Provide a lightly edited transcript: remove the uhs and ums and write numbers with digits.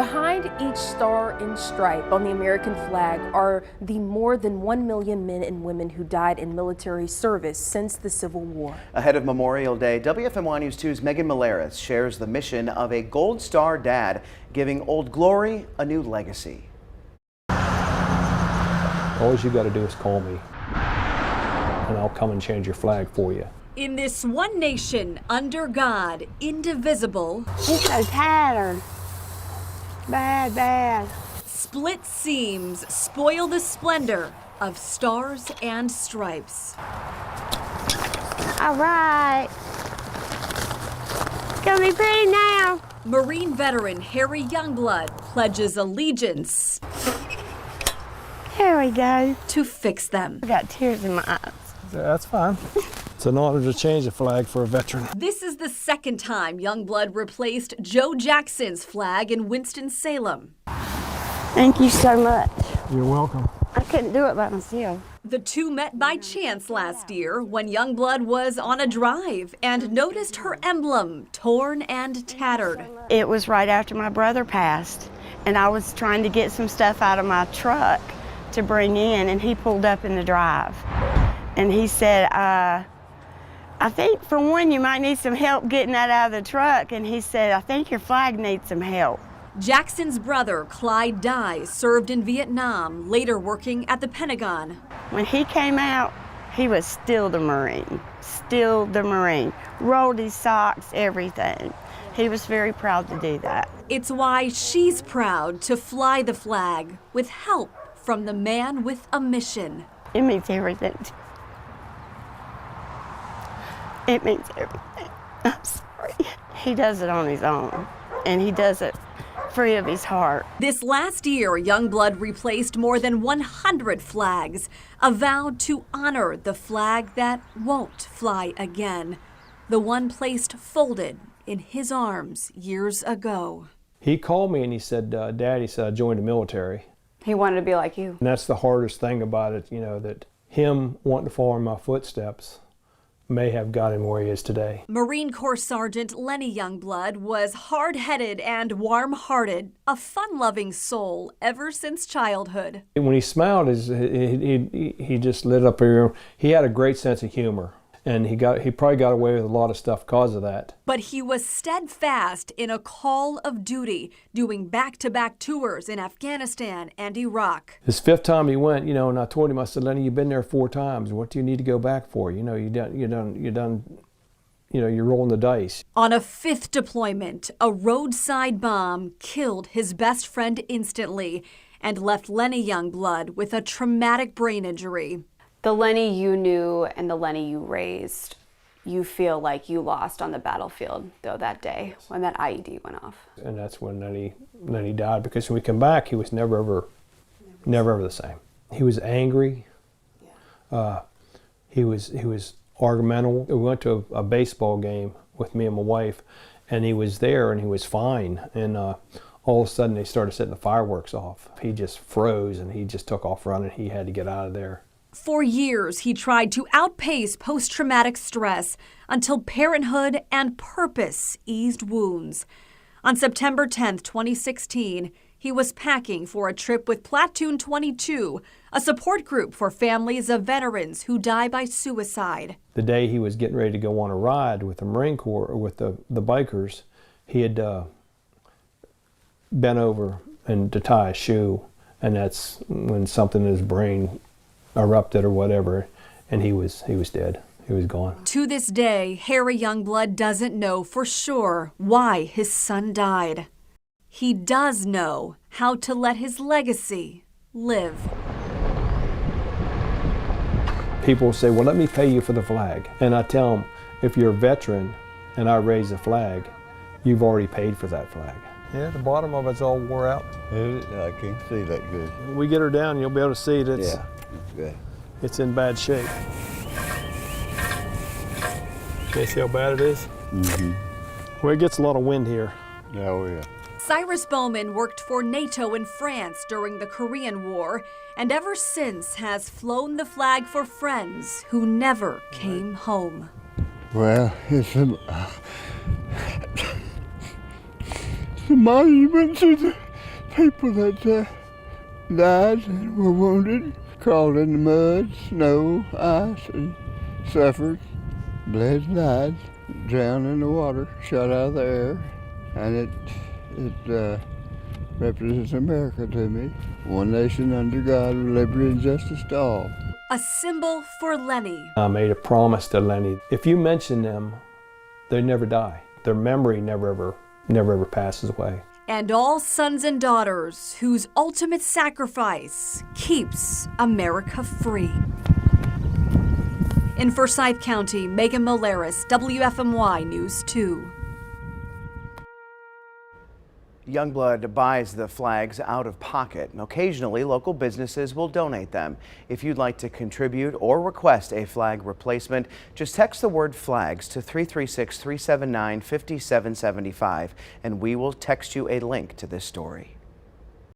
Behind each star and stripe on the American flag are the more than 1 million men and women who died in military service since the Civil War. Ahead of Memorial Day, WFMY News 2's Megan Malaris shares the mission of a Gold Star dad, giving Old Glory a new legacy. All you got to do is call me, and I'll come and change your flag for you. In this one nation, under God, indivisible. She's so tattered. Bad, bad. Split seams spoil the splendor of stars and stripes. All right. It's gonna be pretty now. Marine veteran Harry Youngblood pledges allegiance. Here we go. To fix them. I got tears in my eyes. That's fine. It's an honor to change a flag for a veteran. This is the second time Youngblood replaced Joe Jackson's flag in Winston-Salem. Thank you so much. You're welcome. I couldn't do it by myself. The two met by chance last year when Youngblood was on a drive and noticed her emblem torn and tattered. It was right after my brother passed, and I was trying to get some stuff out of my truck to bring in, and he pulled up in the drive. And he said, I think for one, you might need some help getting that out of the truck. And he said, I think your flag needs some help. Jackson's brother, Clyde Dye, served in Vietnam, later working at the Pentagon. When he came out, he was still the Marine, still the Marine. Rolled his socks, everything. He was very proud to do that. It's why she's proud to fly the flag with help from the man with a mission. It means everything. It means everything. I'm sorry. He does it on his own, and he does it free of his heart. This last year, Youngblood replaced more than 100 flags, a vow to honor the flag that won't fly again, the one placed folded in his arms years ago. He called me and he said, Dad, he said, I joined the military. He wanted to be like you. And that's the hardest thing about it, you know, that him wanting to follow in my footsteps may have got him where he is today. Marine Corps Sergeant Lenny Youngblood was hard-headed and warm-hearted, a fun-loving soul ever since childhood. When he smiled, he just lit up here. He had a great sense of humor, and he probably got away with a lot of stuff because of that. But he was steadfast in a call of duty, doing back-to-back tours in Afghanistan and Iraq. His fifth time he went, you know, and I told him, I said, Lenny, you've been there 4 times. What do you need to go back for? You know, you're rolling the dice. On a 5th deployment, a roadside bomb killed his best friend instantly and left Lenny Youngblood with a traumatic brain injury. The Lenny you knew and the Lenny you raised, you feel like you lost on the battlefield, though, that day when that IED went off. And that's when Lenny died, because when we come back, he was never ever the same. He was angry. He was argumentative. We went to a baseball game with me and my wife, and he was there and he was fine. And all of a sudden they started setting the fireworks off. He just froze and he just took off running. He had to get out of there. For years, he tried to outpace post-traumatic stress until parenthood and purpose eased wounds. On September 10th, 2016, he was packing for a trip with Platoon 22, a support group for families of veterans who die by suicide. The day he was getting ready to go on a ride with the Marine Corps, or with the bikers, he had bent over and to tie a shoe, and that's when something in his brain erupted or whatever, and he was dead. He was gone. To this day, Harry Youngblood doesn't know for sure why his son died. He does know how to let his legacy live. People say, well, let me pay you for the flag. And I tell them, if you're a veteran and I raise a flag, you've already paid for that flag. Yeah, the bottom of it's all wore out. I can't see that good. When we get her down, you'll be able to see it. Yeah, good. It's in bad shape. Okay, see how bad it is? Mm-hmm. Well, it gets a lot of wind here. Oh, yeah. Cyrus Bowman worked for NATO in France during the Korean War, and ever since has flown the flag for friends who never came home. Well, it's a monument to people that died and were wounded, crawled in the mud, snow, ice, and suffered, bled and died, drowned in the water, shot out of the air, and it represents America to me. One nation under God, with liberty and justice to all. A symbol for Lenny. I made a promise to Lenny. If you mention them, they never die. Their memory never ever passes away. And all sons and daughters whose ultimate sacrifice keeps America free. In Forsyth County, Megan Molaris, WFMY News 2. Youngblood buys the flags out of pocket, and occasionally local businesses will donate them. If you'd like to contribute or request a flag replacement, just text the word flags to 336-379-5775 and we will text you a link to this story.